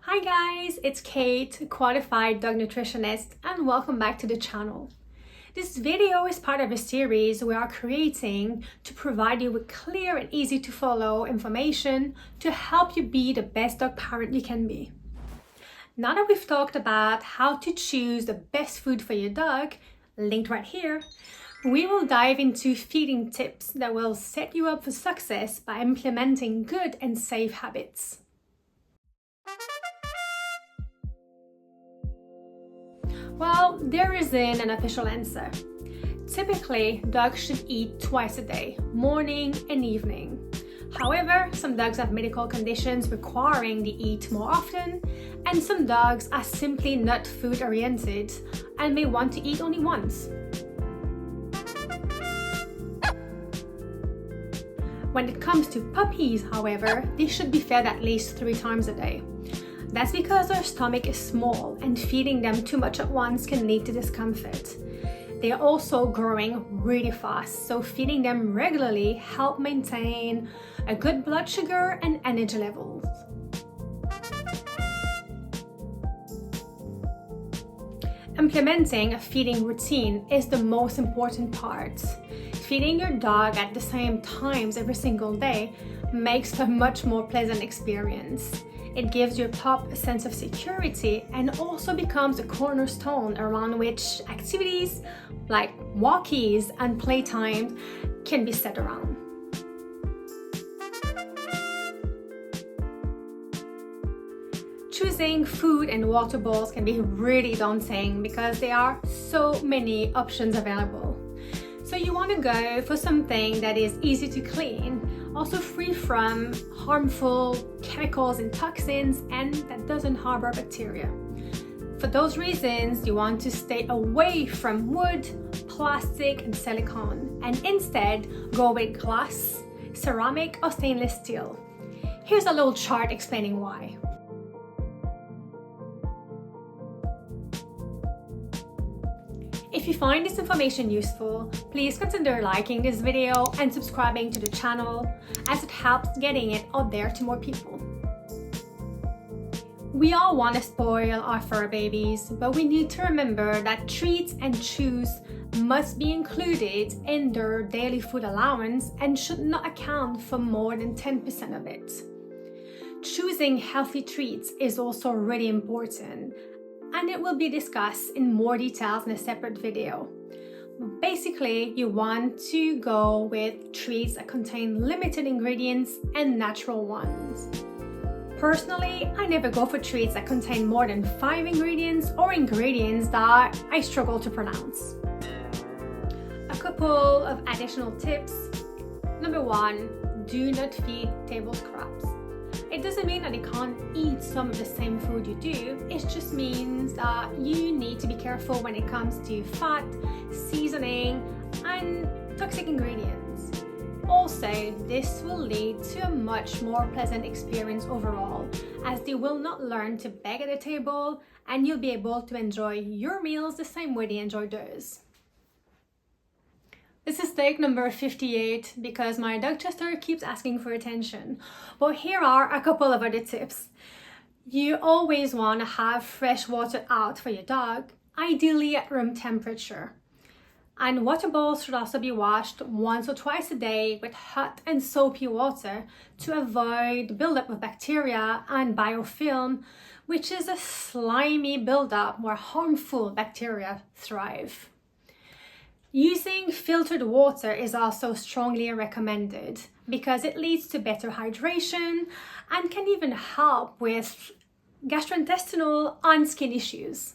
Hi guys, it's Kate, qualified dog nutritionist, and welcome back to the channel. This video is part of a series we are creating to provide you with clear and easy to follow information to help you be the best dog parent you can be. Now that we've talked about how to choose the best food for your dog, linked right here, we will dive into feeding tips that will set you up for success by implementing good and safe habits. Well, there isn't an official answer. Typically, dogs should eat twice a day, morning and evening. However, some dogs have medical conditions requiring they eat more often, and some dogs are simply not food oriented and may want to eat only once. When it comes to puppies, however, they should be fed at least 3 times a day. That's because their stomach is small and feeding them too much at once can lead to discomfort. They are also growing really fast, so feeding them regularly helps maintain a good blood sugar and energy levels. Implementing a feeding routine is the most important part. Feeding your dog at the same times every single day makes for a much more pleasant experience. It gives your pup a sense of security and also becomes a cornerstone around which activities like walkies and playtime can be set around. Choosing food and water bowls can be really daunting because there are so many options available. So you want to go for something that is easy to clean, also free from harmful chemicals and toxins, and that doesn't harbor bacteria. For those reasons, you want to stay away from wood, plastic, and silicone, and instead go with glass, ceramic, or stainless steel. Here's a little chart explaining why. If you find this information useful, please consider liking this video and subscribing to the channel, as it helps getting it out there to more people. We all want to spoil our fur babies, but we need to remember that treats and chews must be included in their daily food allowance and should not account for more than 10% of it. Choosing healthy treats is also really important, and it will be discussed in more details in a separate video. Basically, you want to go with treats that contain limited ingredients and natural ones. Personally, I never go for treats that contain more than 5 ingredients or ingredients that I struggle to pronounce. A couple of additional tips. Number 1, do not feed table scraps. It doesn't mean that you can't eat some of the same food you do, it just means that you need to be careful when it comes to fat, seasoning, and toxic ingredients. Also, this will lead to a much more pleasant experience overall, as they will not learn to beg at the table and you'll be able to enjoy your meals the same way they enjoy theirs. This is take number 58 because my dog Chester keeps asking for attention. But here are a couple of other tips. You always want to have fresh water out for your dog, ideally at room temperature. And water bowls should also be washed once or twice a day with hot and soapy water to avoid buildup of bacteria and biofilm, which is a slimy buildup where harmful bacteria thrive. Using filtered water is also strongly recommended because it leads to better hydration and can even help with gastrointestinal and skin issues.